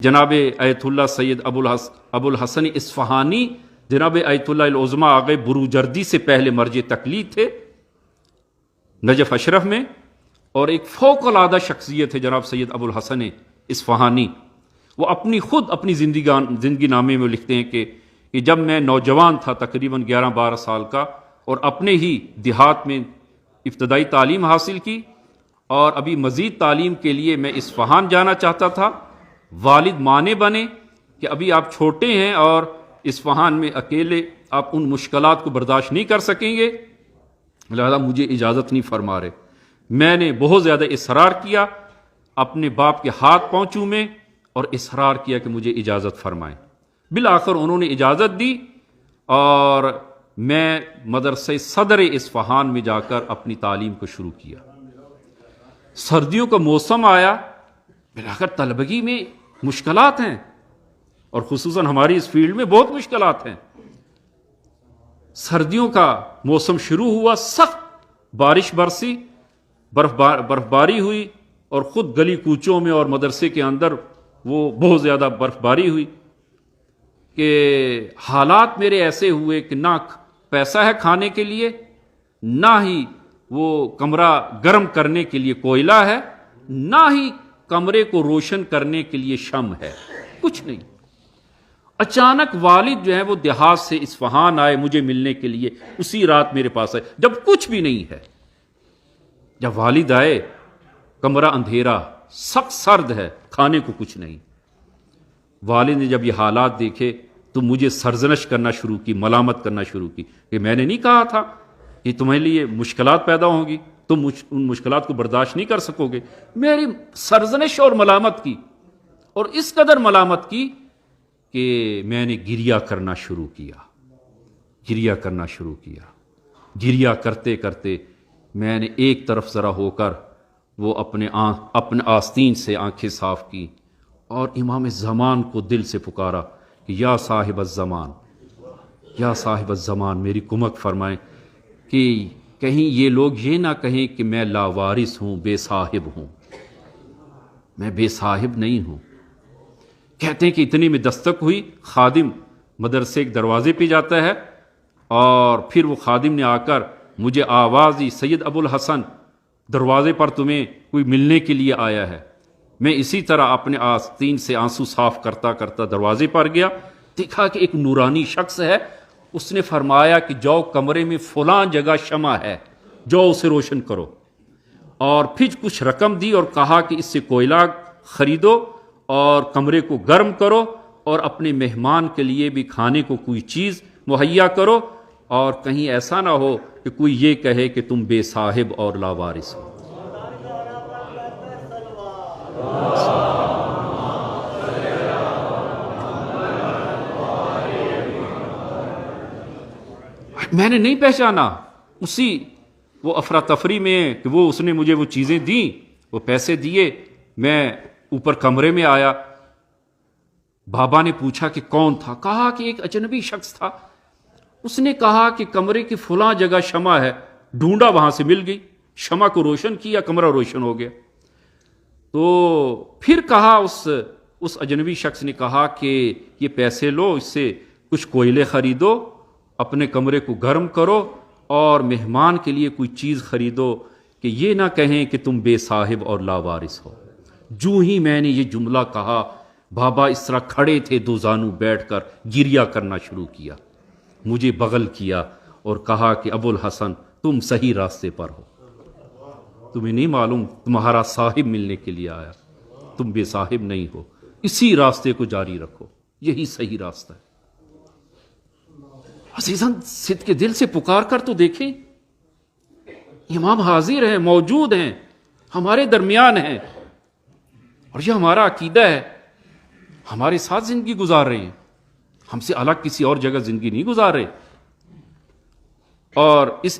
جناب ایت اللہ سید ابو الحسن اصفہانی، جناب ایت اللہ العظمہ آغا بروجردی سے پہلے مرج تقلید تھے نجف اشرف میں، اور ایک فوق العادہ شخصیت ہے جناب سید ابو الحسن اصفہانی۔ وہ اپنی زندگی نامے میں لکھتے ہیں کہ جب میں نوجوان تھا، تقریباً 11-12 سال کا، اور اپنے ہی دیہات میں ابتدائی تعلیم حاصل کی، اور ابھی مزید تعلیم کے لیے میں اصفہان جانا چاہتا تھا۔ والد مانے بنے کہ ابھی آپ چھوٹے ہیں اور اصفہان میں اکیلے آپ ان مشکلات کو برداشت نہیں کر سکیں گے، لہذا مجھے اجازت نہیں فرما رہے۔ میں نے بہت زیادہ اصرار کیا، اپنے باپ کے ہاتھ پہنچوں میں، اور اصرار کیا کہ مجھے اجازت فرمائیں۔ بالآخر انہوں نے اجازت دی، اور میں مدرسہ صدر اصفہان میں جا کر اپنی تعلیم کو شروع کیا۔ سردیوں کا موسم آیا، بالآخر طلبگی میں مشکلات ہیں، اور خصوصاً ہماری اس فیلڈ میں بہت مشکلات ہیں۔ سردیوں کا موسم شروع ہوا، سخت بارش برسی، برف باری ہوئی، اور خود گلی کوچوں میں اور مدرسے کے اندر وہ بہت زیادہ برف باری ہوئی کہ حالات میرے ایسے ہوئے کہ نہ پیسہ ہے کھانے کے لیے، نہ ہی وہ کمرہ گرم کرنے کے لیے کوئلہ ہے، نہ ہی کمرے کو روشن کرنے کے لیے شمع ہے، کچھ نہیں۔ اچانک والد جو ہے وہ دیہات سے اصفہان آئے مجھے ملنے کے لیے، اسی رات میرے پاس آئے جب کچھ بھی نہیں ہے۔ جب والد آئے، کمرہ اندھیرا، سخت سرد ہے، کھانے کو کچھ نہیں۔ والد نے جب یہ حالات دیکھے تو مجھے سرزنش کرنا شروع کی، ملامت کرنا شروع کی کہ میں نے نہیں کہا تھا کہ تمہیں لیے مشکلات پیدا ہوں گی، تم ان مشکلات کو برداشت نہیں کر سکو گے۔ میری سرزنش اور ملامت کی، اور اس قدر ملامت کی کہ میں نے گریہ کرنا شروع کیا۔ گریہ کرتے کرتے میں نے ایک طرف ذرا ہو کر وہ اپنے آستین سے آنکھیں صاف کی، اور امام زمان کو دل سے پکارا کہ یا صاحب الزمان میری کمک فرمائیں، کہ کہیں یہ لوگ یہ نہ کہیں کہ میں لاوارث ہوں، بے صاحب ہوں۔ میں بے صاحب نہیں ہوں۔ کہتے ہیں کہ اتنی میں دستک ہوئی، خادم مدرسے کے دروازے پہ جاتا ہے، اور پھر وہ خادم نے آ کر مجھے آواز دی، سید ابو الحسن دروازے پر تمہیں کوئی ملنے کے لیے آیا ہے۔ میں اسی طرح اپنے آستین سے آنسو صاف کرتا کرتا دروازے پر گیا، دیکھا کہ ایک نورانی شخص ہے۔ اس نے فرمایا کہ جاؤ کمرے میں فلاں جگہ شمع ہے، جاؤ اسے روشن کرو، اور پھر کچھ رقم دی اور کہا کہ اس سے کوئلہ خریدو اور کمرے کو گرم کرو، اور اپنے مہمان کے لیے بھی کھانے کو کوئی چیز مہیا کرو، اور کہیں ایسا نہ ہو کہ کوئی یہ کہے کہ تم بے صاحب اور لاوارث ہو۔ میں نے نہیں پہچانا، اسی وہ افراتفری میں کہ وہ اس نے مجھے وہ چیزیں دیں، وہ پیسے دیے، میں اوپر کمرے میں آیا۔ بابا نے پوچھا کہ کون تھا؟ کہا کہ ایک اجنبی شخص تھا۔ اس نے کہا کہ کمرے کی فلاں جگہ شمع ہے، ڈھونڈا، وہاں سے مل گئی، شمع کو روشن کیا، کمرہ روشن ہو گیا۔ تو پھر کہا اس اجنبی شخص نے کہا کہ یہ پیسے لو، اس سے کچھ کوئلے خریدو، اپنے کمرے کو گرم کرو، اور مہمان کے لیے کوئی چیز خریدو کہ یہ نہ کہیں کہ تم بے صاحب اور لاوارث ہو۔ جو ہی میں نے یہ جملہ کہا، بابا اس طرح کھڑے تھے، دو زانو بیٹھ کر گریہ کرنا شروع کیا، مجھے بغل کیا اور کہا کہ ابو الحسن تم صحیح راستے پر ہو، تمہیں نہیں معلوم تمہارا صاحب ملنے کے لیے آیا، تم بے صاحب نہیں ہو، اسی راستے کو جاری رکھو، یہی صحیح راستہ ہے۔ عزیزاں، صدق کے دل سے پکار کر تو دیکھیں، امام حاضر ہیں، موجود ہیں، ہمارے درمیان ہیں، اور یہ ہمارا عقیدہ ہے، ہمارے ساتھ زندگی گزار رہے ہیں، ہم سے الگ کسی اور جگہ زندگی نہیں گزار رہے، اور اس